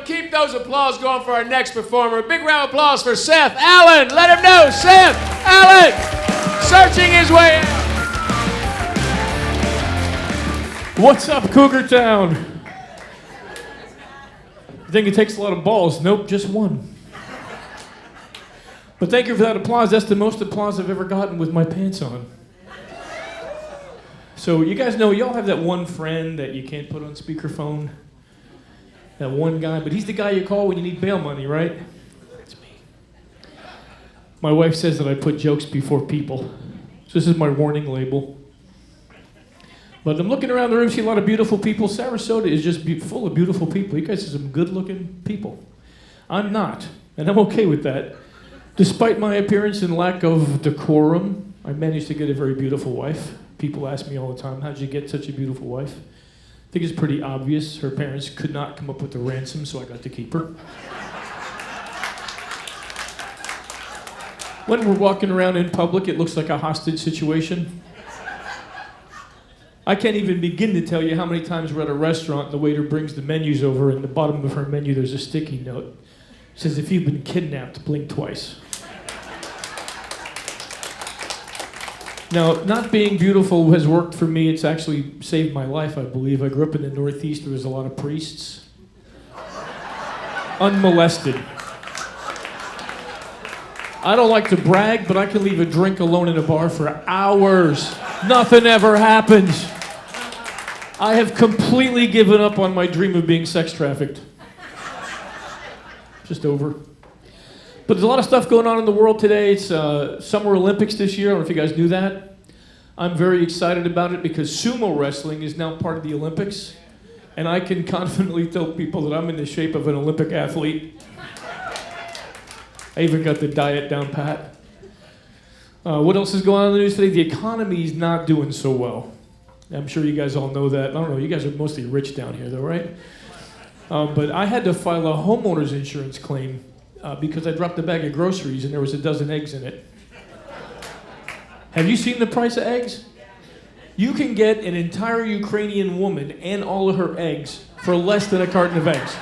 keep those applause going for our next performer. A big round of applause for Seth Allen. Let him know, Seth Allen, searching his way out. What's up, Cougar Town? You think it takes a lot of balls? Nope, just one. But thank you for that applause. That's the most applause I've ever gotten with my pants on. So you guys know, y'all have that one friend that you can't put on speakerphone? That one guy, but he's the guy you call when you need bail money, right? That's me. My wife says that I put jokes before people. So this is my warning label. But I'm looking around the room, see a lot of beautiful people. Sarasota is just full of beautiful people. You guys are some good-looking people. I'm not, and I'm okay with that. Despite my appearance and lack of decorum, I managed to get a very beautiful wife. People ask me all the time, how'd you get such a beautiful wife? I think it's pretty obvious. Her parents could not come up with the ransom, so I got to keep her. When we're walking around in public, it looks like a hostage situation. I can't even begin to tell you how many times we're at a restaurant and the waiter brings the menus over, and at the bottom of her menu there's a sticky note. It says, if you've been kidnapped, blink twice. Now, not being beautiful has worked for me. It's actually saved my life, I believe. I grew up in the Northeast. There was a lot of priests. Unmolested. I don't like to brag, but I can leave a drink alone in a bar for hours. Nothing ever happens. I have completely given up on my dream of being sex trafficked. Just over. But there's a lot of stuff going on in the world today. It's Summer Olympics this year. I don't know if you guys knew that. I'm very excited about it because sumo wrestling is now part of the Olympics. And I can confidently tell people that I'm in the shape of an Olympic athlete. I even got the diet down pat. What else is going on in the news today? The economy is not doing so well. I'm sure you guys all know that. I don't know, you guys are mostly rich down here though, right? But I had to file a homeowner's insurance claim because I dropped a bag of groceries and there was a dozen eggs in it. Have you seen the price of eggs? You can get an entire Ukrainian woman and all of her eggs for less than a carton of eggs.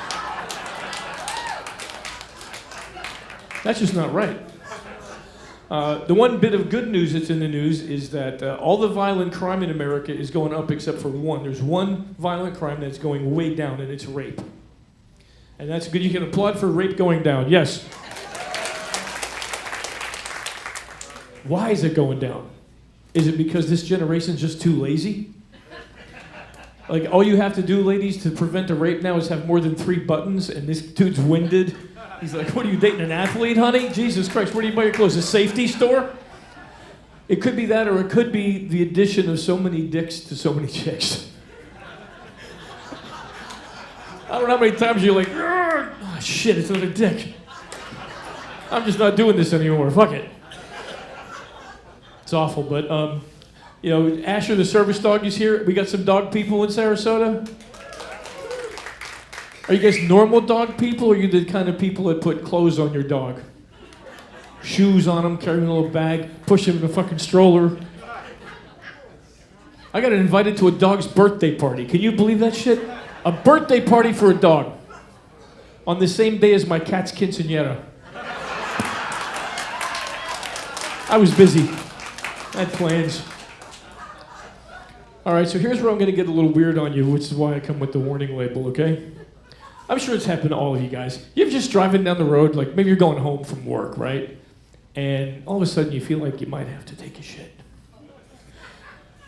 That's just not right. The one bit of good news that's in the news is that all the violent crime in America is going up except for one. There's one violent crime that's going way down, and it's rape. And that's good. You can applaud for rape going down. Yes. Why is it going down? Is it because this generation's just too lazy? Like, all you have to do, ladies, to prevent a rape now is have more than 3 buttons, and this dude's winded. He's like, what are you, dating an athlete, honey? Jesus Christ, where do you buy your clothes? A safety store? It could be that, or it could be the addition of so many dicks to so many chicks. I don't know how many times you're like, oh, shit, it's another dick. I'm just not doing this anymore, fuck it. It's awful, but, you know, Asher the service dog is here. We got some dog people in Sarasota. Are you guys normal dog people, or are you the kind of people that put clothes on your dog? Shoes on him, carry him in a little bag, push him in a fucking stroller. I got invited to a dog's birthday party. Can you believe that shit? A birthday party for a dog. On the same day as my cat's quinceañera. I was busy. I had plans. All right, so here's where I'm going to get a little weird on you, which is why I come with the warning label, okay? I'm sure it's happened to all of you guys. You ever just driving down the road, like maybe you're going home from work, right? And all of a sudden you feel like you might have to take a shit.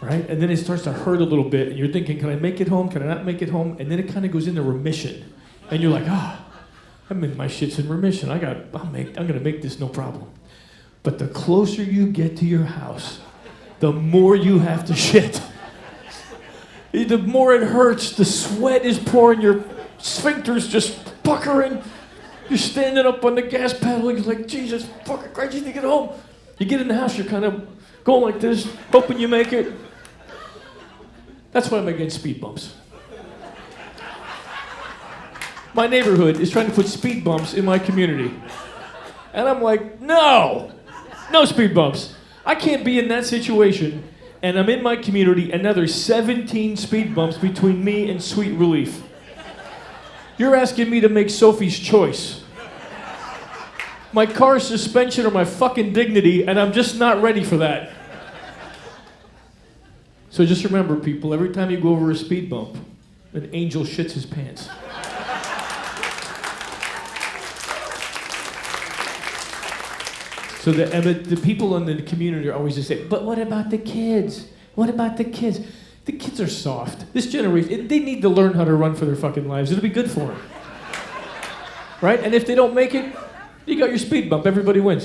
Right? And then it starts to hurt a little bit, and you're thinking, can I make it home? Can I not make it home? And then it kind of goes into remission. And you're like, I'm in my shit's in remission. I'm going to make this no problem. But the closer you get to your house, the more you have to shit. The more it hurts, the sweat is pouring, your sphincter's just puckering. You're standing up on the gas pedal, you're like, Jesus fucking Christ, I need to get home. You get in the house, you're kind of going like this, hoping you make it. That's why I'm against speed bumps. My neighborhood is trying to put speed bumps in my community. And I'm like, no speed bumps. I can't be in that situation, and I'm in my community, and now there's 17 speed bumps between me and Sweet Relief. You're asking me to make Sophie's choice. My car's suspension or my fucking dignity, and I'm just not ready for that. So just remember, people, every time you go over a speed bump, an angel shits his pants. So the people in the community are always just saying, but what about the kids? What about the kids? The kids are soft. This generation, they need to learn how to run for their fucking lives. It'll be good for them. Right? And if they don't make it, you got your speed bump. Everybody wins.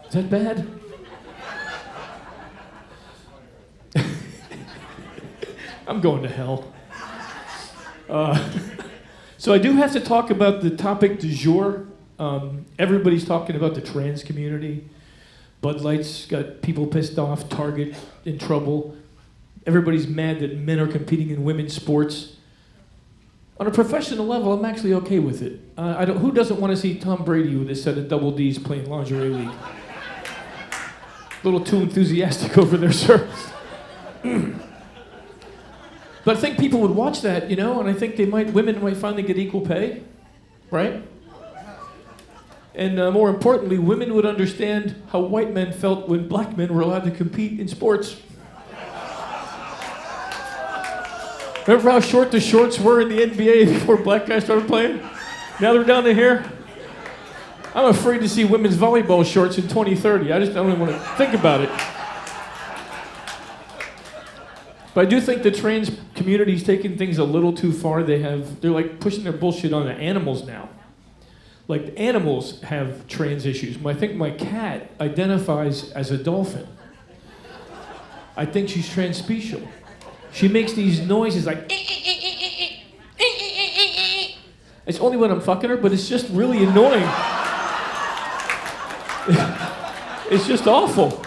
Is that bad? I'm going to hell. So I do have to talk about the topic du jour. Everybody's talking about the trans community. Bud Light's got people pissed off, Target in trouble. Everybody's mad that men are competing in women's sports. On a professional level, I'm actually okay with it. Who doesn't want to see Tom Brady with his set of double Ds playing lingerie league? A little too enthusiastic over there, sir. But I think people would watch that, you know, and I think women might finally get equal pay, right? And more importantly, women would understand how white men felt when black men were allowed to compete in sports. Remember how short the shorts were in the NBA before black guys started playing? Now they're down to here. I'm afraid to see women's volleyball shorts in 2030. I don't even want to think about it. But I do think the trans community's taking things a little too far. They're like pushing their bullshit on the animals now. Like animals have trans issues. I think my cat identifies as a dolphin. I think she's transspecial. She makes these noises like it's only when I'm fucking her, but it's just really annoying. It's just awful.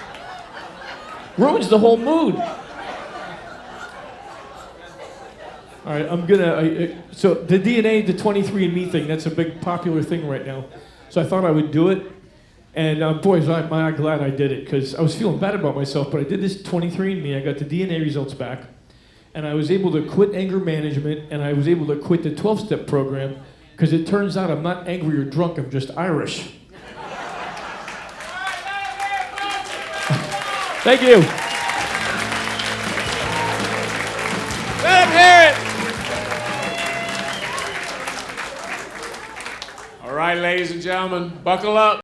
Ruins the whole mood. All right, so the DNA, the 23andMe thing, that's a big popular thing right now. So I thought I would do it. And boy, am I glad I did it, because I was feeling bad about myself, but I did this 23andMe, I got the DNA results back, and I was able to quit anger management, and I was able to quit the 12-step program, because it turns out I'm not angry or drunk, I'm just Irish. Thank you. Let him hear it. All right, ladies and gentlemen, buckle up.